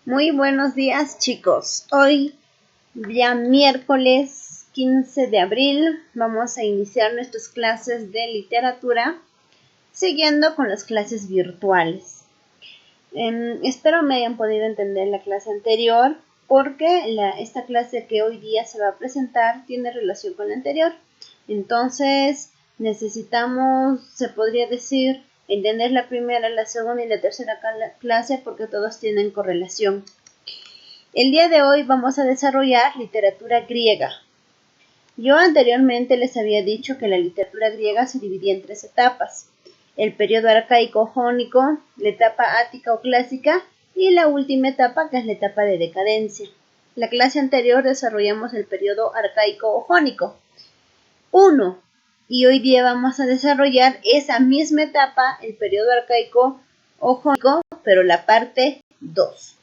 Muy buenos días, chicos. Hoy, ya miércoles 15 de abril, vamos a iniciar nuestras clases de literatura, siguiendo con las clases virtuales. Espero me hayan podido entender la clase anterior, porque esta clase que hoy día se va a presentar tiene relación con la anterior. Entonces, necesitamos, se podría decir, entender la primera, la segunda y la tercera clase porque todos tienen correlación. El día de hoy vamos a desarrollar literatura griega. Yo anteriormente les había dicho que la literatura griega se dividía en 3 etapas: el periodo arcaico jónico, la etapa ática o clásica y la última etapa, que es la etapa de decadencia. La clase anterior desarrollamos el periodo arcaico o jónico 1. Y hoy día vamos a desarrollar esa misma etapa, el periodo arcaico o jónico, pero la parte 2.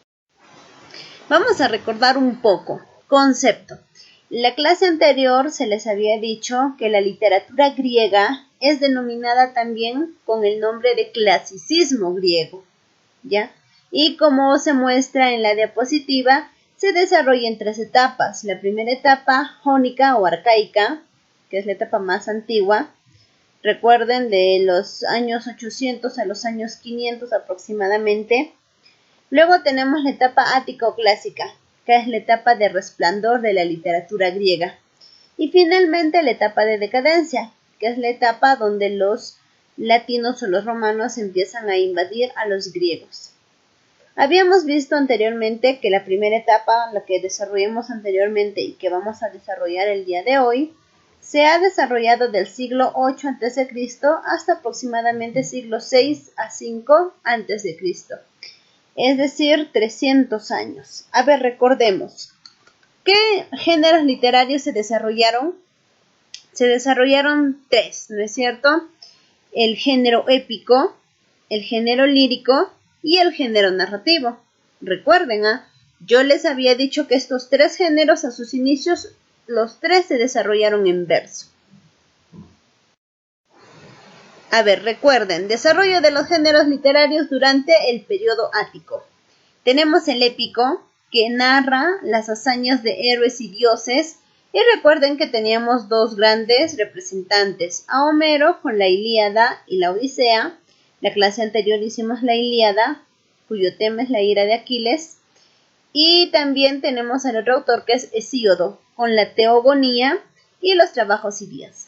Vamos a recordar un poco. Concepto. La clase anterior se les había dicho que la literatura griega es denominada también con el nombre de clasicismo griego, ¿ya? Y como se muestra en la diapositiva, se desarrolla en 3 etapas. La primera etapa, jónica o arcaica, que es la etapa más antigua. Recuerden, de los años 800 a los años 500 aproximadamente. Luego tenemos la etapa ática o clásica, que es la etapa de resplandor de la literatura griega. Y finalmente la etapa de decadencia, que es la etapa donde los latinos o los romanos empiezan a invadir a los griegos. Habíamos visto anteriormente que la primera etapa, la que desarrollamos anteriormente y que vamos a desarrollar el día de hoy, se ha desarrollado del siglo 8 a.C. hasta aproximadamente siglo 6 a 5 a.C., es decir, 300 años. A ver, recordemos, ¿qué géneros literarios se desarrollaron? Se desarrollaron 3, ¿no es cierto? El género épico, el género lírico y el género narrativo. Recuerden, yo les había dicho que estos 3 géneros a sus inicios, los 3 se desarrollaron en verso. A ver, recuerden, desarrollo de los géneros literarios durante el periodo ático. Tenemos el épico, que narra las hazañas de héroes y dioses, y recuerden que teníamos 2 grandes representantes, a Homero con la Ilíada y la Odisea. La clase anterior hicimos la Ilíada, cuyo tema es la ira de Aquiles, y también tenemos al otro autor, que es Hesíodo, con la Teogonía y los trabajos y días.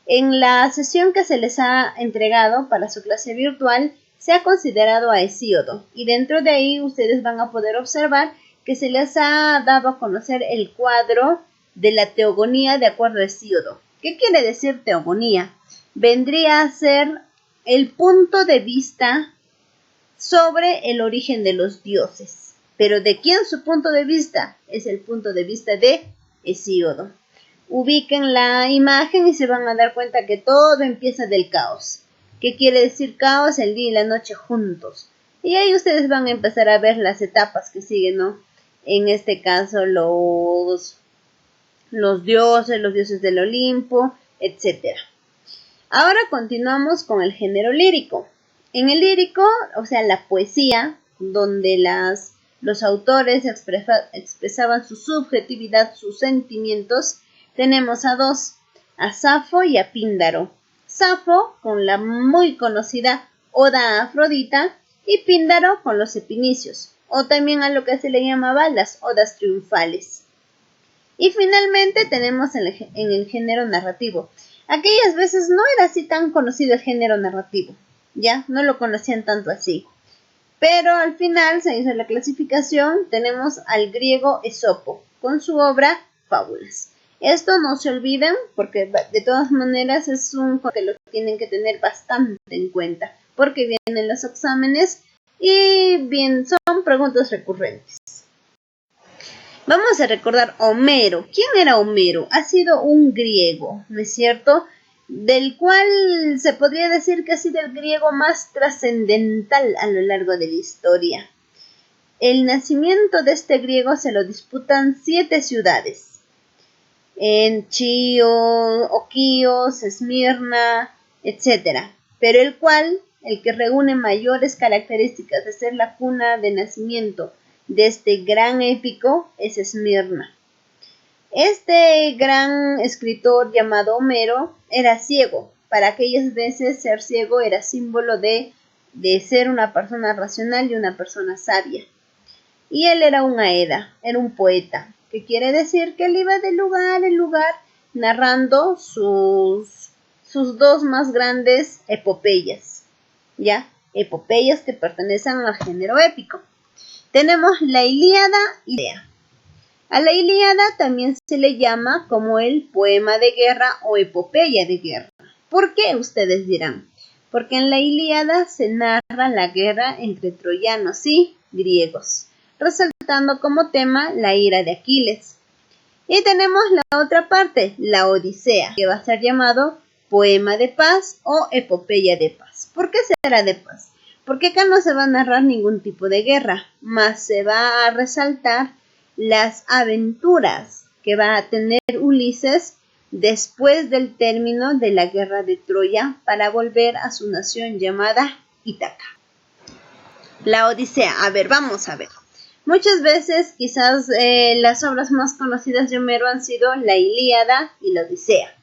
En la sesión que se les ha entregado para su clase virtual, se ha considerado a Hesíodo, y dentro de ahí ustedes van a poder observar que se les ha dado a conocer el cuadro de la Teogonía de acuerdo a Hesíodo. ¿Qué quiere decir Teogonía? Vendría a ser el punto de vista sobre el origen de los dioses. ¿Pero de quién su punto de vista? Es el punto de vista de Hesíodo. Ubiquen la imagen y se van a dar cuenta que todo empieza del caos. ¿Qué quiere decir caos? El día y la noche juntos. Y ahí ustedes van a empezar a ver las etapas que siguen, ¿no? En este caso los dioses del Olimpo, etc. Ahora continuamos con el género lírico. En el lírico, o sea, la poesía, donde los autores expresaban su subjetividad, sus sentimientos, tenemos a 2, a Safo y a Píndaro. Safo con la muy conocida Oda a Afrodita y Píndaro con los epinicios, o también a lo que se le llamaba las odas triunfales. Y finalmente tenemos en el género narrativo. Aquellas veces no era así tan conocido el género narrativo, ya no lo conocían tanto así. Pero al final se hizo la clasificación, tenemos al griego Esopo con su obra Fábulas. Esto no se olviden porque de todas maneras es un que lo tienen que tener bastante en cuenta porque vienen los exámenes y bien son preguntas recurrentes. Vamos a recordar Homero. ¿Quién era Homero? Ha sido un griego, ¿no es cierto? Del cual se podría decir que ha sido el griego más trascendental a lo largo de la historia. El nacimiento de este griego se lo disputan 7 ciudades. En Chios, Oquíos, Esmirna, etc. Pero el que reúne mayores características de ser la cuna de nacimiento de este gran épico es Esmirna. Este gran escritor llamado Homero era ciego. Para aquellas veces ser ciego era símbolo de ser una persona racional y una persona sabia. Y él era un aeda, era un poeta, que quiere decir que él iba de lugar en lugar narrando sus dos más grandes epopeyas, ¿ya? Epopeyas que pertenecen al género épico. Tenemos la Ilíada y la Odisea. A la Ilíada también se le llama como el poema de guerra o epopeya de guerra. ¿Por qué? Ustedes dirán. Porque en la Ilíada se narra la guerra entre troyanos y griegos, resaltando como tema la ira de Aquiles. Y tenemos la otra parte, la Odisea, que va a ser llamado poema de paz o epopeya de paz. ¿Por qué será de paz? Porque acá no se va a narrar ningún tipo de guerra, más se va a resaltar las aventuras que va a tener Ulises después del término de la guerra de Troya para volver a su nación llamada Ítaca. La Odisea. A ver, vamos a ver. Muchas veces quizás las obras más conocidas de Homero han sido la Ilíada y la Odisea.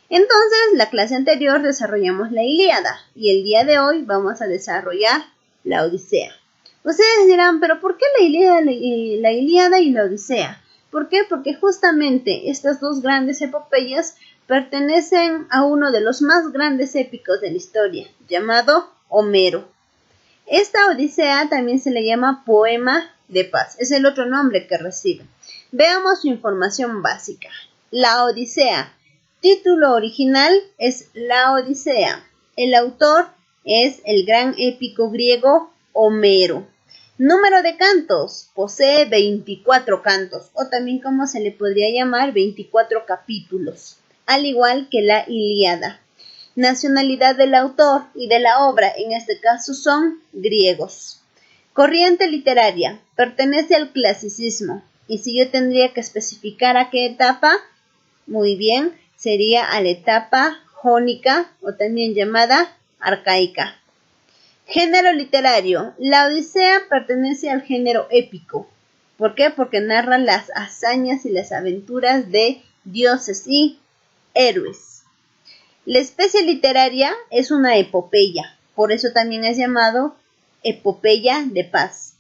Entonces, la clase anterior desarrollamos la Ilíada y el día de hoy vamos a desarrollar la Odisea. Ustedes dirán, ¿pero por qué la Ilíada y la Odisea? ¿Por qué? Porque justamente estas dos grandes epopeyas pertenecen a uno de los más grandes épicos de la historia, llamado Homero. Esta Odisea también se le llama poema de paz, es el otro nombre que recibe. Veamos su información básica. La Odisea. Título original es La Odisea. El autor es el gran épico griego Homero. Número de cantos. Posee 24 cantos, o también como se le podría llamar 24 capítulos, al igual que la Ilíada. Nacionalidad del autor y de la obra, en este caso, son griegos. Corriente literaria. Pertenece al clasicismo. Y si yo tendría que especificar a qué etapa, muy bien, sería a la etapa jónica o también llamada arcaica. Género literario. La Odisea pertenece al género épico. ¿Por qué? Porque narra las hazañas y las aventuras de dioses y héroes. La especie literaria es una epopeya, por eso también es llamado epopeya de paz.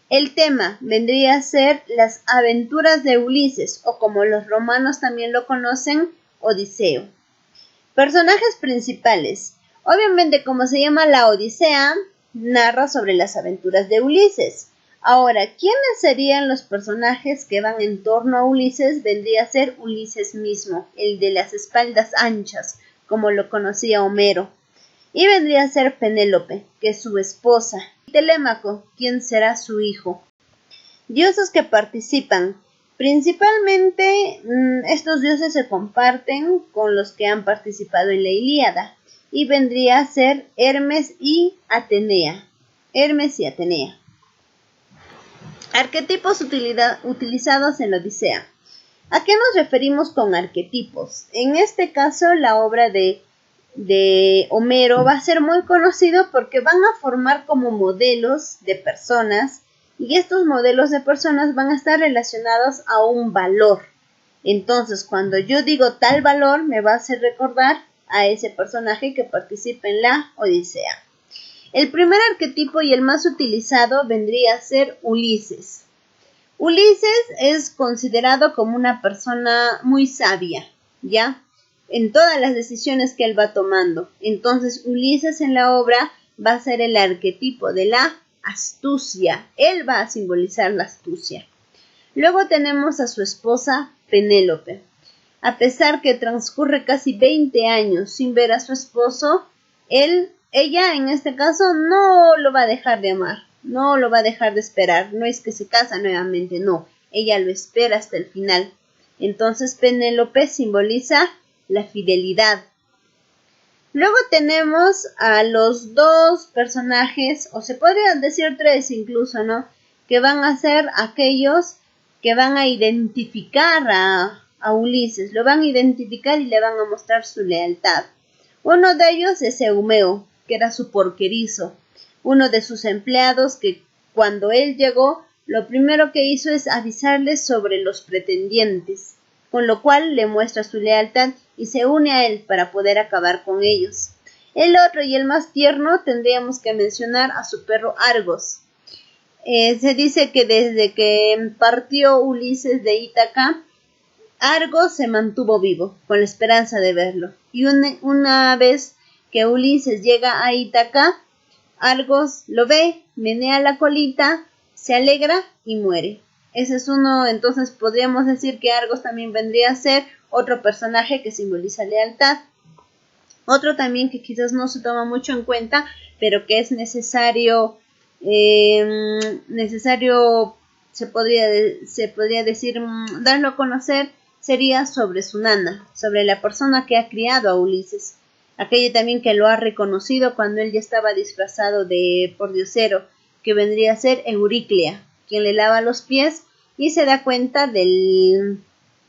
El tema vendría a ser las aventuras de Ulises, o como los romanos también lo conocen, Odiseo. Personajes principales. Obviamente, como se llama la Odisea, narra sobre las aventuras de Ulises. Ahora, ¿quiénes serían los personajes que van en torno a Ulises? Vendría a ser Ulises mismo, el de las espaldas anchas, como lo conocía Homero. Y vendría a ser Penélope, que es su esposa, y Telémaco, quien será su hijo. Dioses que participan. Principalmente estos dioses se comparten con los que han participado en la Ilíada, y vendría a ser Hermes y Atenea. Hermes y Atenea. Arquetipos utilizados en la Odisea. ¿A qué nos referimos con arquetipos? En este caso, la obra de Homero va a ser muy conocido porque van a formar como modelos de personas, y estos modelos de personas van a estar relacionados a un valor. Entonces, cuando yo digo tal valor, me va a hacer recordar a ese personaje que participa en la Odisea. El primer arquetipo y el más utilizado vendría a ser Ulises. Ulises es considerado como una persona muy sabia, ¿ya? En todas las decisiones que él va tomando. Entonces, Ulises en la obra va a ser el arquetipo de la astucia. Él va a simbolizar la astucia. Luego tenemos a su esposa Penélope. A pesar que transcurre casi 20 años sin ver a su esposo, ella en este caso no lo va a dejar de amar, no lo va a dejar de esperar. No es que se casa nuevamente, no, ella lo espera hasta el final. Entonces Penélope simboliza la fidelidad. Luego tenemos a los dos personajes, o se podrían decir tres incluso, ¿no? Que van a ser aquellos que van a identificar a Ulises, lo van a identificar y le van a mostrar su lealtad. Uno de ellos es Eumeo, que era su porquerizo, uno de sus empleados que cuando él llegó lo primero que hizo es avisarles sobre los pretendientes, con lo cual le muestra su lealtad y se une a él para poder acabar con ellos. El otro y el más tierno tendríamos que mencionar a su perro Argos. Se dice que desde que partió Ulises de Ítaca, Argos se mantuvo vivo, con la esperanza de verlo. Y una vez que Ulises llega a Ítaca, Argos lo ve, menea la colita, se alegra y muere. Ese es uno, entonces podríamos decir que Argos también vendría a ser otro personaje que simboliza lealtad. Otro también que quizás no se toma mucho en cuenta, pero que es necesario, se podría decir, darlo a conocer, sería sobre su nana, sobre la persona que ha criado a Ulises. Aquella también que lo ha reconocido cuando él ya estaba disfrazado de pordiosero, que vendría a ser Euriclea, quien le lava los pies y se da cuenta de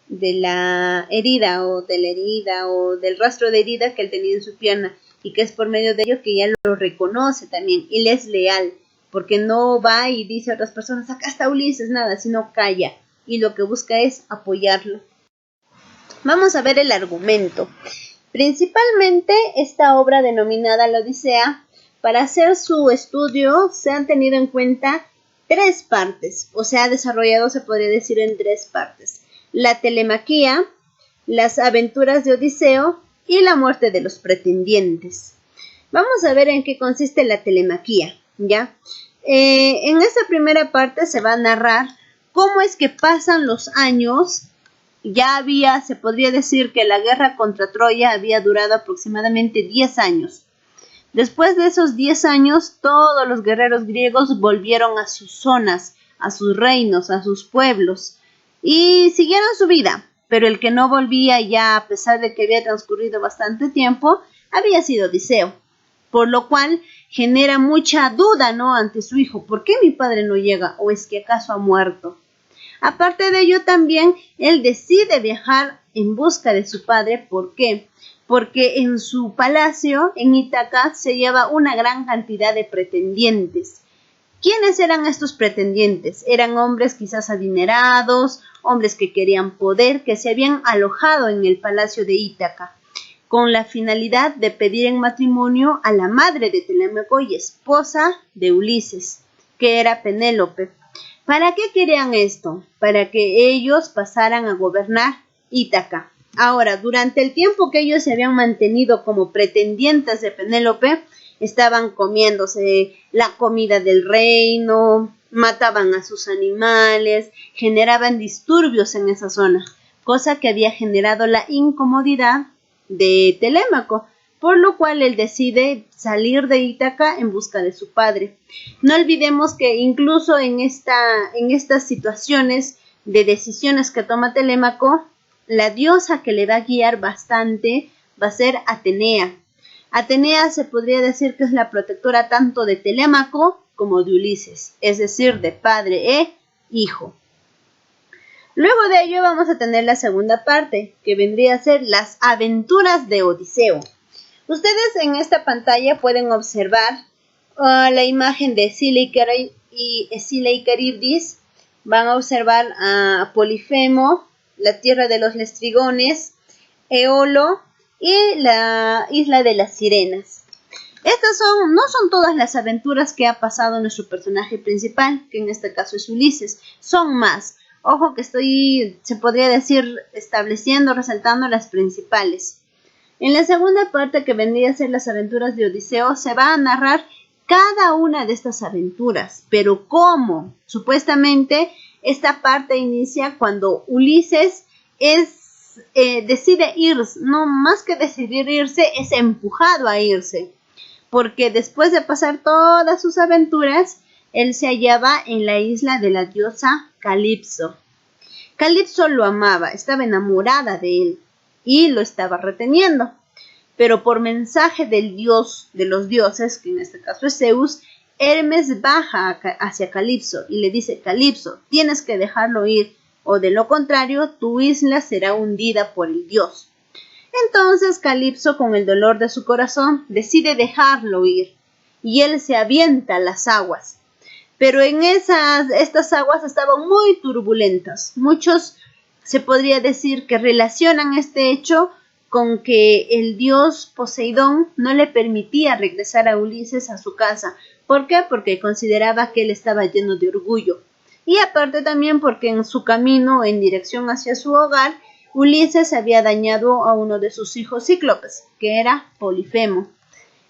la herida o del rastro de herida que él tenía en su pierna, y que es por medio de ello que ya lo reconoce también y le es leal, porque no va y dice a otras personas, acá está Ulises, nada, sino calla, y lo que busca es apoyarlo. Vamos a ver el argumento. Principalmente esta obra denominada la Odisea, para hacer su estudio se han tenido en cuenta 3 partes, o se ha desarrollado, se podría decir, en 3 partes. La telemaquía, las aventuras de Odiseo y la muerte de los pretendientes. Vamos a ver en qué consiste la telemaquía, ¿ya? En esta primera parte se va a narrar cómo es que pasan los años. Ya se podría decir que la guerra contra Troya había durado aproximadamente 10 años. Después de esos 10 años, todos los guerreros griegos volvieron a sus zonas, a sus reinos, a sus pueblos, y siguieron su vida. Pero el que no volvía ya, a pesar de que había transcurrido bastante tiempo, había sido Odiseo. Por lo cual genera mucha duda, ¿no?, ante su hijo. ¿Por qué mi padre no llega? ¿O es que acaso ha muerto? Aparte de ello, también él decide viajar en busca de su padre. ¿Por qué? Porque en su palacio, en Ítaca, se lleva una gran cantidad de pretendientes. ¿Quiénes eran estos pretendientes? Eran hombres quizás adinerados, hombres que querían poder, que se habían alojado en el palacio de Ítaca, con la finalidad de pedir en matrimonio a la madre de Telémaco y esposa de Ulises, que era Penélope. ¿Para qué querían esto? Para que ellos pasaran a gobernar Ítaca. Ahora, durante el tiempo que ellos se habían mantenido como pretendientes de Penélope, estaban comiéndose la comida del reino, mataban a sus animales, generaban disturbios en esa zona, cosa que había generado la incomodidad de Telémaco, por lo cual él decide salir de Ítaca en busca de su padre. No olvidemos que incluso en estas situaciones de decisiones que toma Telémaco, la diosa que le va a guiar bastante va a ser Atenea. Atenea se podría decir que es la protectora tanto de Telémaco como de Ulises, es decir, de padre e hijo. Luego de ello vamos a tener la segunda parte, que vendría a ser las aventuras de Odiseo. Ustedes en esta pantalla pueden observar la imagen de Escila y Caribdis. Van a observar a Polifemo, la tierra de los Lestrigones, Eolo y la isla de las Sirenas. Estas no son todas las aventuras que ha pasado nuestro personaje principal, que en este caso es Ulises. Son más. Ojo que se podría decir, resaltando las principales. En la segunda parte, que vendría a ser las aventuras de Odiseo, se va a narrar cada una de estas aventuras. ¿Pero cómo? Supuestamente, esta parte inicia cuando Ulises decide irse. No, más que decidir irse, es empujado a irse. Porque después de pasar todas sus aventuras, él se hallaba en la isla de la diosa Calipso. Calipso lo amaba, estaba enamorada de él y lo estaba reteniendo. Pero por mensaje del dios de los dioses, que en este caso es Zeus, Hermes baja hacia Calipso y le dice: Calipso, tienes que dejarlo ir, o de lo contrario tu isla será hundida por el dios. Entonces Calipso, con el dolor de su corazón, decide dejarlo ir y él se avienta a las aguas. pero en estas aguas estaban muy turbulentas. Muchos se podría decir que relacionan este hecho con que el dios Poseidón no le permitía regresar a Ulises a su casa. ¿Por qué? Porque consideraba que él estaba lleno de orgullo. Y aparte también porque en su camino en dirección hacia su hogar, Ulises había dañado a uno de sus hijos cíclopes, que era Polifemo.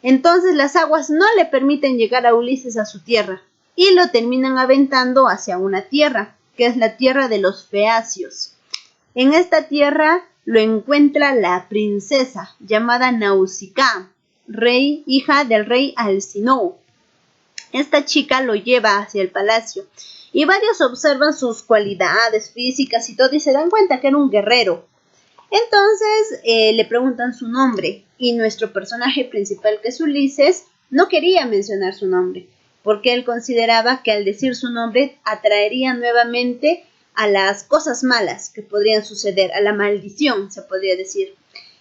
Entonces las aguas no le permiten llegar a Ulises a su tierra y lo terminan aventando hacia una tierra, que es la tierra de los Feacios. En esta tierra lo encuentra la princesa llamada Nausicaa, hija del rey Alcinoo. Esta chica lo lleva hacia el palacio y varios observan sus cualidades físicas y todo y se dan cuenta que era un guerrero. Entonces le preguntan su nombre y nuestro personaje principal, que es Ulises, no quería mencionar su nombre porque él consideraba que al decir su nombre atraería nuevamente a las cosas malas que podrían suceder, a la maldición, se podría decir.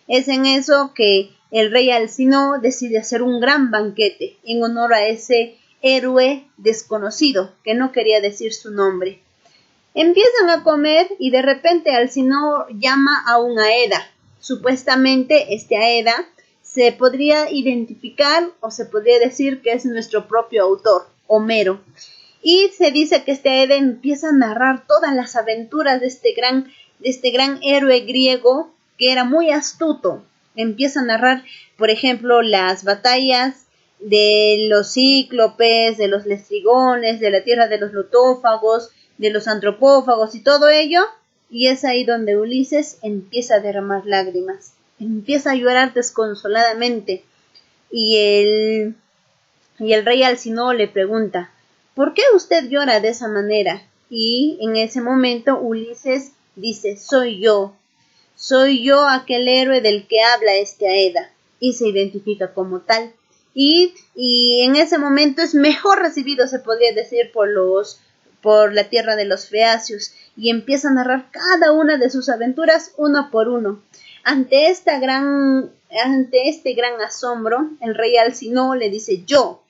Es en eso que el rey Alcinoo decide hacer un gran banquete en honor a ese héroe desconocido que no quería decir su nombre. Empiezan a comer y de repente Alcinoo llama a un Aeda. Supuestamente este Aeda se podría identificar o se podría decir que es nuestro propio autor, Homero. Y se dice que este Aeda empieza a narrar todas las aventuras de este gran héroe griego que era muy astuto. Empieza a narrar, por ejemplo, las batallas de los cíclopes, de los lestrigones, de la tierra de los lotófagos, de los antropófagos y todo ello. Y es ahí donde Ulises empieza a derramar lágrimas, empieza a llorar desconsoladamente. Y el rey Alcinoo le pregunta: ¿por qué usted llora de esa manera? Y en ese momento Ulises dice: soy yo aquel héroe del que habla este Aeda, y se identifica como tal. Y en ese momento es mejor recibido, se podría decir, por la tierra de los Feacios, y empieza a narrar cada una de sus aventuras uno por uno. Ante este gran asombro, el rey Alcinoo le dice: yo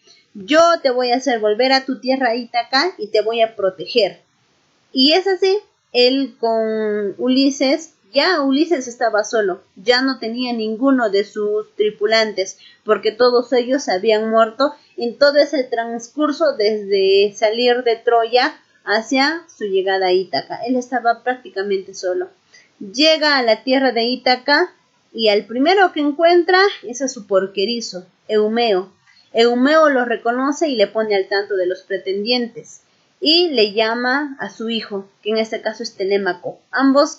te voy a hacer volver a tu tierra Ítaca y te voy a proteger. Y es así, él con Ulises, ya Ulises estaba solo, ya no tenía ninguno de sus tripulantes, porque todos ellos habían muerto en todo ese transcurso desde salir de Troya hacia su llegada a Ítaca. Él estaba prácticamente solo. Llega a la tierra de Ítaca y al primero que encuentra es a su porquerizo, Eumeo. Eumeo lo reconoce y le pone al tanto de los pretendientes y le llama a su hijo, que en este caso es Telémaco. Ambos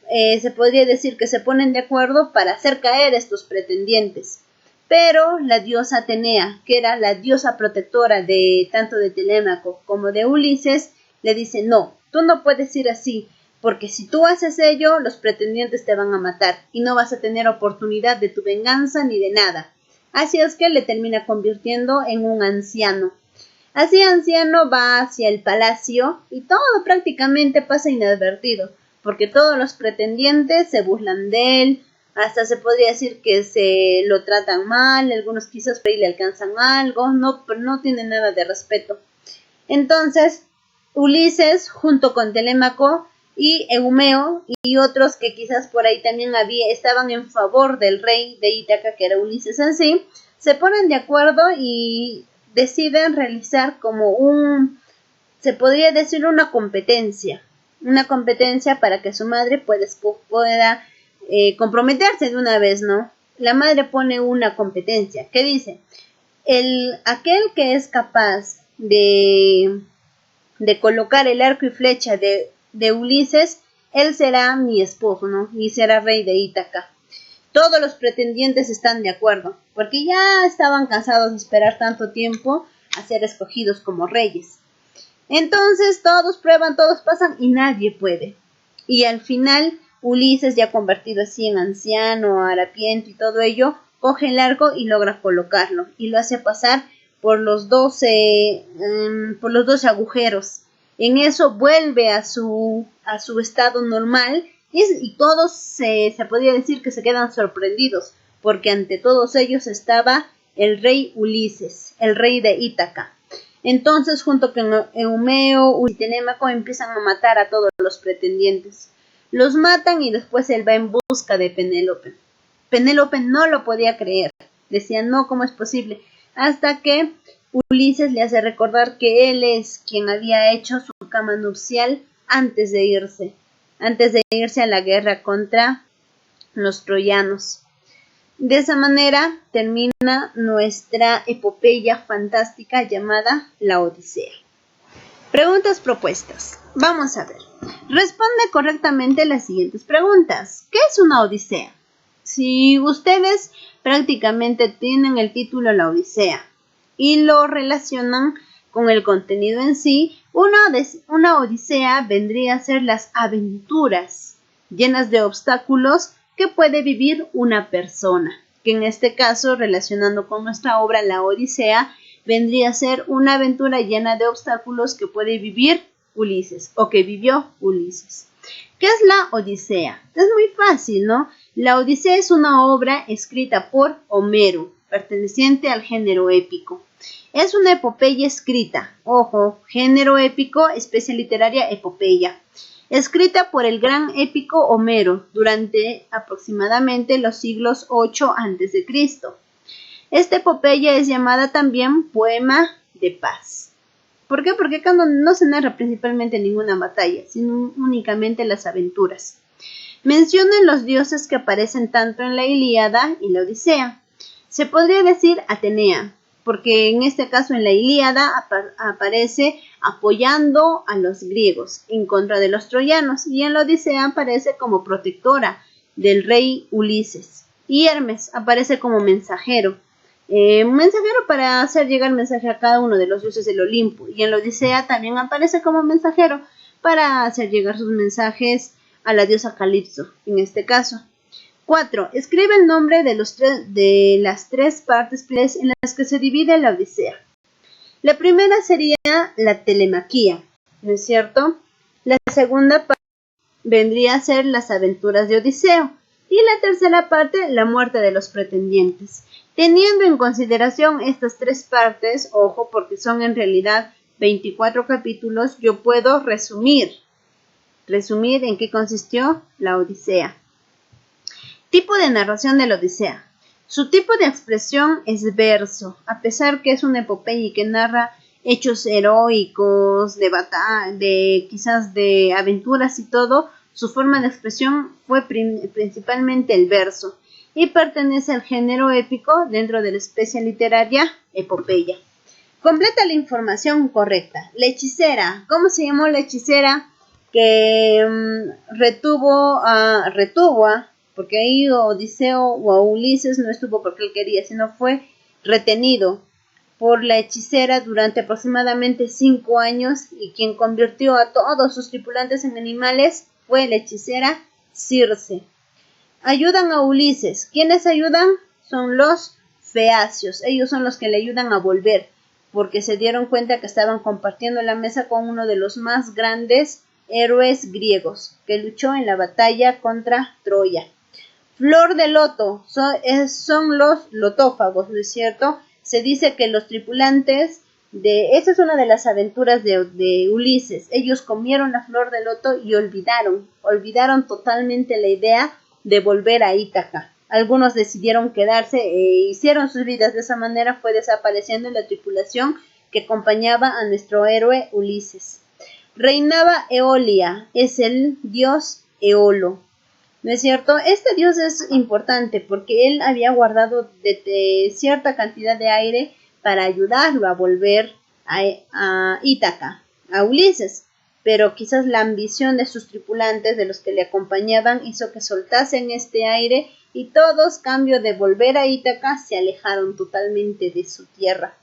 se podría decir que se ponen de acuerdo para hacer caer estos pretendientes. Pero la diosa Atenea, que era la diosa protectora de tanto de Telémaco como de Ulises, le dice: no, tú no puedes ir así, porque si tú haces ello, los pretendientes te van a matar y no vas a tener oportunidad de tu venganza ni de nada. Así es que le termina convirtiendo en un anciano. Así anciano va hacia el palacio y todo prácticamente pasa inadvertido, porque todos los pretendientes se burlan de él, hasta se podría decir que se lo tratan mal, algunos quizás por ahí le alcanzan algo, pero no tienen nada de respeto. Entonces, Ulises, junto con Telémaco y Eumeo y otros que quizás por ahí también estaban en favor del rey de Ítaca, que era Ulises en sí, se ponen de acuerdo y deciden realizar como se podría decir una competencia para que su madre pueda comprometerse de una vez, ¿no? La madre pone una competencia que dice: aquel que es capaz de colocar el arco y flecha de Ulises, él será mi esposo, ¿no? Y será rey de Ítaca. Todos los pretendientes están de acuerdo, porque ya estaban cansados de esperar tanto tiempo a ser escogidos como reyes. Entonces todos prueban, todos pasan y nadie puede. Y al final Ulises, ya convertido así en anciano, harapiento y todo ello, coge el arco y logra colocarlo y lo hace pasar por los 12 agujeros. En eso vuelve a su estado normal y todos se podría decir que se quedan sorprendidos, porque ante todos ellos estaba el rey Ulises, el rey de Ítaca. Entonces, junto con Eumeo y Telémaco, empiezan a matar a todos los pretendientes. Los matan y después él va en busca de Penélope. Penélope no lo podía creer. Decía, no, ¿cómo es posible? Hasta que Ulises le hace recordar que él es quien había hecho su cama nupcial antes de irse a la guerra contra los troyanos. De esa manera termina nuestra epopeya fantástica llamada La Odisea. Preguntas propuestas. Vamos a ver. Responde correctamente las siguientes preguntas. ¿Qué es una odisea? Si ustedes prácticamente tienen el título La Odisea y lo relacionan con el contenido en sí, una odisea vendría a ser las aventuras llenas de obstáculos que puede vivir una persona, que en este caso, relacionando con nuestra obra La Odisea, vendría a ser una aventura llena de obstáculos que puede vivir Ulises, o que vivió Ulises. ¿Qué es la Odisea? Es muy fácil, ¿no? La Odisea es una obra escrita por Homero, perteneciente al género épico. Es una epopeya escrita, ojo, género épico, especie literaria, epopeya, escrita por el gran épico Homero durante aproximadamente los siglos 8 a.C. Esta epopeya es llamada también poema de paz. ¿Por qué? Porque acá no se narra principalmente ninguna batalla, sino únicamente las aventuras. Mencionan los dioses que aparecen tanto en la Ilíada y la Odisea. Se podría decir Atenea, porque en este caso en la Ilíada aparece apoyando a los griegos en contra de los troyanos, y en la Odisea aparece como protectora del rey Ulises. Y Hermes aparece como mensajero. Mensajero para hacer llegar mensaje a cada uno de los dioses del Olimpo, y en la Odisea también aparece como mensajero para hacer llegar sus mensajes a la diosa Calipso, en este caso. 4. Escribe el nombre de las tres partes en las que se divide la Odisea. La primera sería la telemaquía, ¿no es cierto? La segunda parte vendría a ser las aventuras de Odiseo, y la tercera parte, la muerte de los pretendientes. Teniendo en consideración estas tres partes, ojo, porque son en realidad 24 capítulos, yo puedo resumir en qué consistió la Odisea. Tipo de narración de la Odisea. Su tipo de expresión es verso, a pesar que es una epopeya y que narra hechos heroicos, quizás de aventuras y todo, su forma de expresión fue principalmente el verso y pertenece al género épico dentro de la especie literaria epopeya. Completa la información correcta. La hechicera. ¿Cómo se llamó la hechicera que retuvo a porque ahí Odiseo o a Ulises no estuvo porque él quería, sino fue retenido por la hechicera durante aproximadamente 5 años, y quien convirtió a todos sus tripulantes en animales fue la hechicera Circe. Ayudan a Ulises. ¿Quiénes ayudan? Son los feacios. Ellos son los que le ayudan a volver, porque se dieron cuenta que estaban compartiendo la mesa con uno de los más grandes héroes griegos, que luchó en la batalla contra Troya. Flor de loto, son los lotófagos, ¿no es cierto? Se dice que los tripulantes esa es una de las aventuras de Ulises. Ellos comieron la flor de loto y olvidaron totalmente la idea de volver a Ítaca. Algunos decidieron quedarse e hicieron sus vidas. De esa manera fue desapareciendo la tripulación que acompañaba a nuestro héroe Ulises. Reinaba Eolia, es el dios Eolo, ¿no es cierto? Este dios es importante porque él había guardado de cierta cantidad de aire para ayudarlo a volver a Ítaca, a Ulises, pero quizás la ambición de sus tripulantes, de los que le acompañaban, hizo que soltasen este aire y todos, cambio de volver a Ítaca, se alejaron totalmente de su tierra.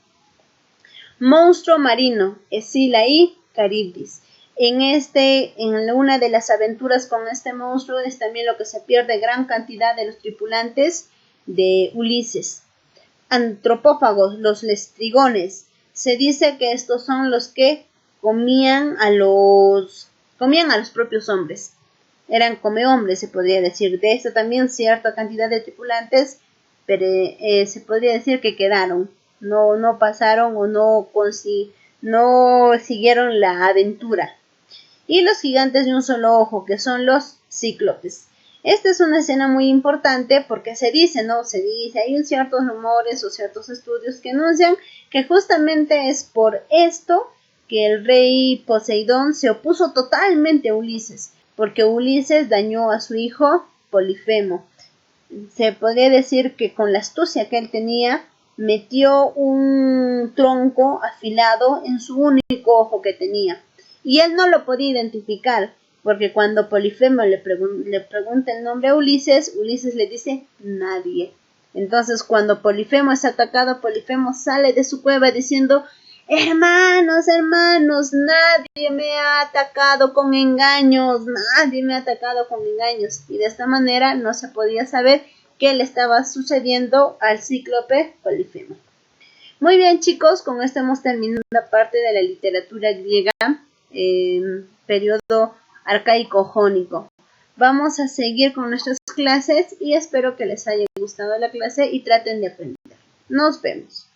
Monstruo marino, Escila y Caribdis. En una de las aventuras con este monstruo es también lo que se pierde gran cantidad de los tripulantes de Ulises. Antropófagos, los lestrigones. Se dice que estos son los que comían a los propios hombres. Eran comehombres, se podría decir. De esto también cierta cantidad de tripulantes, pero se podría decir que quedaron. No pasaron o no no siguieron la aventura. Y los gigantes de un solo ojo, que son los cíclopes. Esta es una escena muy importante porque se dice, hay ciertos rumores o ciertos estudios que anuncian que justamente es por esto que el rey Poseidón se opuso totalmente a Ulises, porque Ulises dañó a su hijo Polifemo. Se podría decir que con la astucia que él tenía, metió un tronco afilado en su único ojo que tenía. Y él no lo podía identificar, porque cuando Polifemo le pregunta el nombre a Ulises, Ulises le dice nadie. Entonces cuando Polifemo es atacado, Polifemo sale de su cueva diciendo: hermanos, nadie me ha atacado con engaños, y de esta manera no se podía saber qué le estaba sucediendo al cíclope Polifemo. Muy bien, chicos, con esto hemos terminado la parte de la literatura griega, periodo arcaico jónico. Vamos a seguir con nuestras clases y espero que les haya gustado la clase y traten de aprender. Nos vemos.